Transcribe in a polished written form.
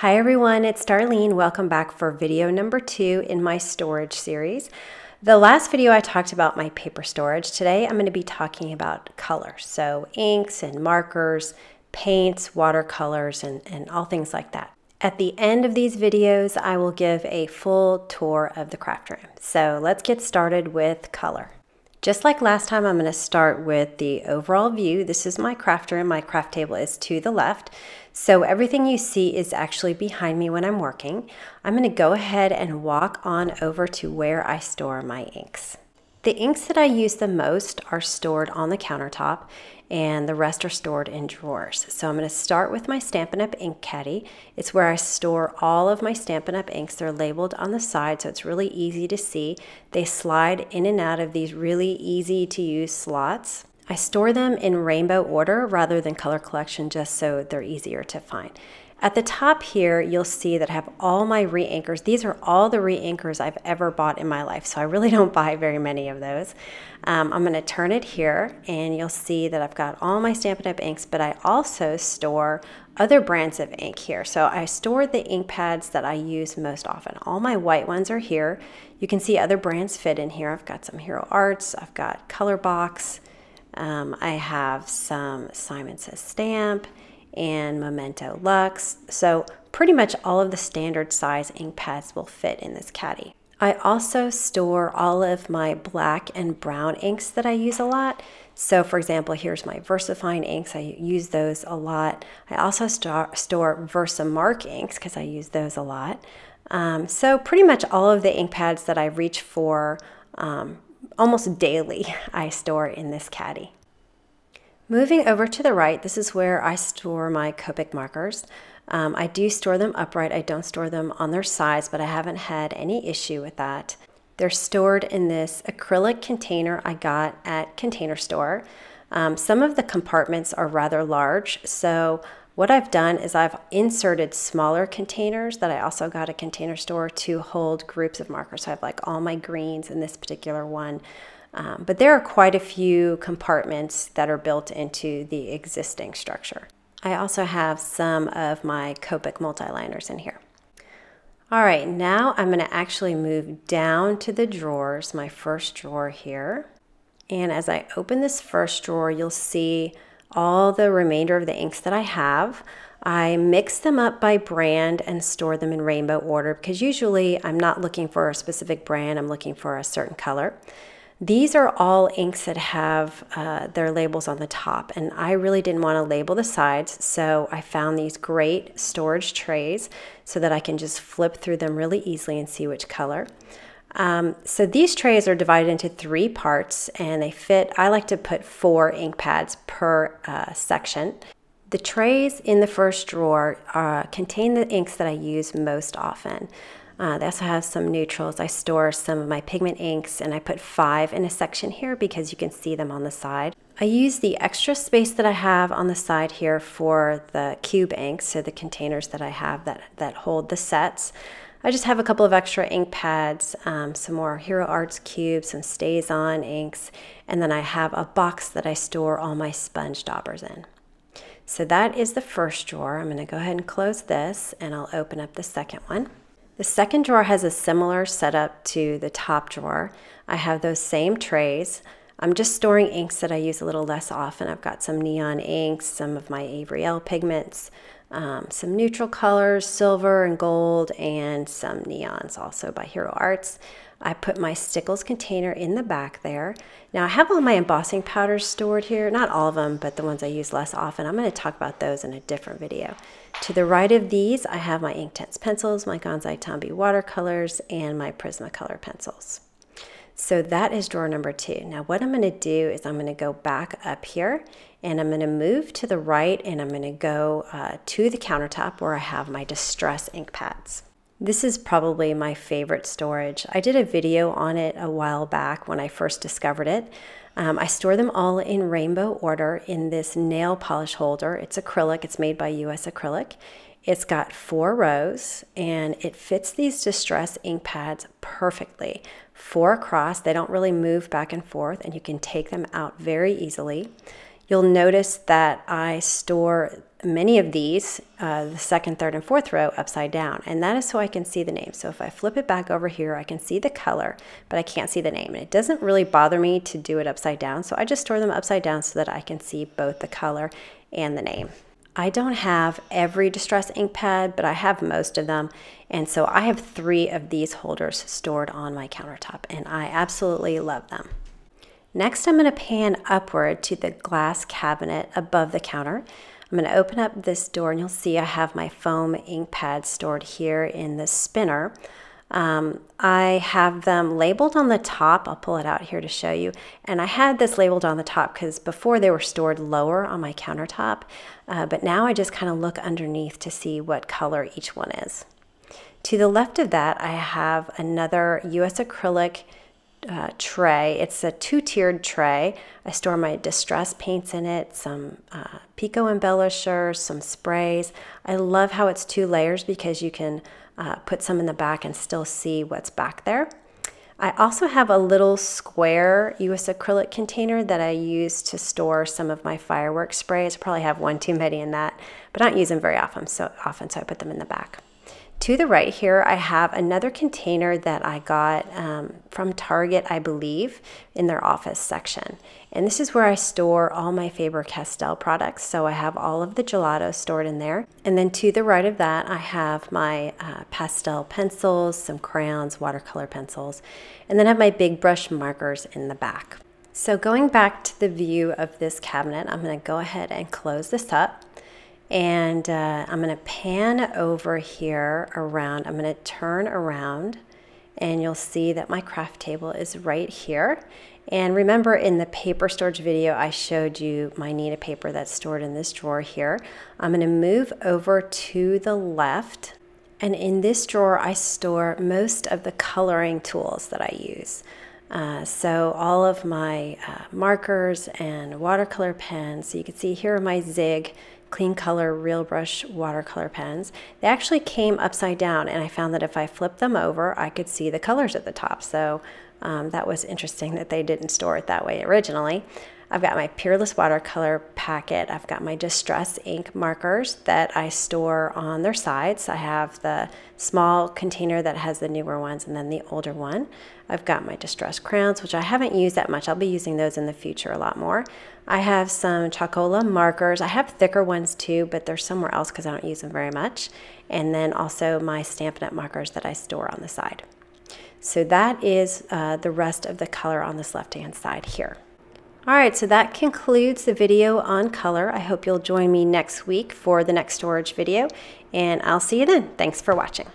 Hi everyone, it's Darlene. Welcome back for video number 2 in my storage series. The last video I talked about my paper storage. Today I'm going to be talking about color. So inks and markers, paints, watercolors, and all things like that. At the end of these videos, I will give a full tour of the craft room. So let's get started with color. Just like last time, I'm going to start with the overall view. This is my craft room. My craft table is to the left. So everything you see is actually behind me when I'm working. I'm going to go ahead and walk on over to where I store my inks. The inks that I use the most are stored on the countertop, and the rest are stored in drawers. So I'm going to start with my Stampin' Up! Ink caddy. It's where I store all of my Stampin' Up! Inks. They're labeled on the side, so it's really easy to see. They slide in and out of these really easy to use slots. I store them in rainbow order rather than color collection, just so they're easier to find. At the top here, you'll see that I have all my re-inkers. These are all the re-inkers I've ever bought in my life, so I really don't buy very many of those. I'm going to turn it here, and you'll see that I've got all my Stampin' Up! Inks, but I also store other brands of ink here. So I store the ink pads that I use most often. All my white ones are here. You can see other brands fit in here. I've got some Hero Arts, I've got Colorbox, I have some Simon Says Stamp, and Memento Luxe. So pretty much all of the standard size ink pads will fit in this caddy. I also store all of my black and brown inks that I use a lot. So for example, here's my VersaFine inks. I use those a lot. I also store Versamark inks because I use those a lot. So pretty much all of the ink pads that I reach for almost daily, I store in this caddy. Moving over to the right, this is where I store my Copic markers. I do store them upright. I don't store them on their sides, but I haven't had any issue with that. They're stored in this acrylic container I got at Container Store. Some of the compartments are rather large, so what I've done is I've inserted smaller containers that I also got at Container Store to hold groups of markers. So I have like all my greens in this particular one. But there are quite a few compartments that are built into the existing structure. I also have some of my Copic multiliners in here. All right, now I'm going to actually move down to the drawers, my first drawer here. And as I open this first drawer, you'll see all the remainder of the inks that I have. I mix them up by brand and store them in rainbow order because usually I'm not looking for a specific brand, I'm looking for a certain color. These are all inks that have their labels on the top, and I really didn't want to label the sides, so I found these great storage trays so that I can just flip through them really easily and see which color. So these trays are divided into 3 parts, and they fit. I like to put 4 ink pads per section. The trays in the first drawer contain the inks that I use most often. They also have some neutrals. I store some of my pigment inks, and I put 5 in a section here because you can see them on the side. I use the extra space that I have on the side here for the cube inks, so the containers that I have that hold the sets. I just have a couple of extra ink pads, some more Hero Arts cubes, some StazOn inks, and then I have a box that I store all my sponge daubers in. So that is the first drawer. I'm going to go ahead and close this, and I'll open up the second one. The second drawer has a similar setup to the top drawer. I have those same trays. I'm just storing inks that I use a little less often. I've got some neon inks, some of my Avery Elle pigments, some neutral colors, silver and gold, and some neons also by Hero Arts. I put my Stickles container in the back there. Now I have all my embossing powders stored here, not all of them, but the ones I use less often. I'm going to talk about those in a different video. To the right of these, I have my Inktense pencils, my Gonzai Tombow watercolors, and my Prismacolor pencils. So that is drawer number 2. Now what I'm going to do is I'm going to go back up here, and I'm going to move to the right, and I'm going to go to the countertop where I have my Distress ink pads. This is probably my favorite storage. I did a video on it a while back when I first discovered it. I store them all in rainbow order in this nail polish holder. It's acrylic. It's made by US Acrylic. It's got 4 rows, and it fits these Distress ink pads perfectly. 4 across. They don't really move back and forth, and you can take them out very easily. You'll notice that I store many of these, the second, third, and fourth row upside down, and that is so I can see the name. So if I flip it back over here, I can see the color, but I can't see the name. And it doesn't really bother me to do it upside down, so I just store them upside down so that I can see both the color and the name. I don't have every Distress ink pad, but I have most of them, and so I have 3 of these holders stored on my countertop, and I absolutely love them. Next, I'm going to pan upward to the glass cabinet above the counter. I'm going to open up this door, and you'll see I have my foam ink pad stored here in the spinner. I have them labeled on the top. I'll pull it out here to show you. And I had this labeled on the top because before they were stored lower on my countertop, but now I just kind of look underneath to see what color each one is. To the left of that, I have another US acrylic tray. It's a 2-tiered tray. I store my distress paints in it, some Pico embellishers, some sprays. I love how it's 2 layers because you can put some in the back and still see what's back there. I also have a little square US acrylic container that I use to store some of my fireworks sprays. I probably have one too many in that, but I don't use them very often, so I put them in the back. To the right here, I have another container that I got from Target, I believe, in their office section. And this is where I store all my Faber-Castell products. So I have all of the gelato stored in there. And then to the right of that, I have my pastel pencils, some crayons, watercolor pencils, and then I have my big brush markers in the back. So going back to the view of this cabinet, I'm going to go ahead and close this up. And I'm going to pan over here around. I'm going to turn around, and you'll see that my craft table is right here. And remember, in the paper storage video, I showed you my Neenah paper that's stored in this drawer here. I'm going to move over to the left, and in this drawer, I store most of the coloring tools that I use. So all of my markers and watercolor pens. So you can see here are my Zig Clean Color Real Brush watercolor pens. They actually came upside down, and I found that if I flipped them over, I could see the colors at the top. So that was interesting that they didn't store it that way originally. I've got my Peerless watercolor packet. I've got my Distress ink markers that I store on their sides. I have the small container that has the newer ones and then the older one. I've got my Distress crayons, which I haven't used that much. I'll be using those in the future a lot more. I have some Chalkola markers. I have thicker ones too, but they're somewhere else because I don't use them very much. And then also my Stampin' Up! Markers that I store on the side. So that is the rest of the color on this left-hand side here. Alright, so that concludes the video on color. I hope you'll join me next week for the next storage video, and I'll see you then. Thanks for watching.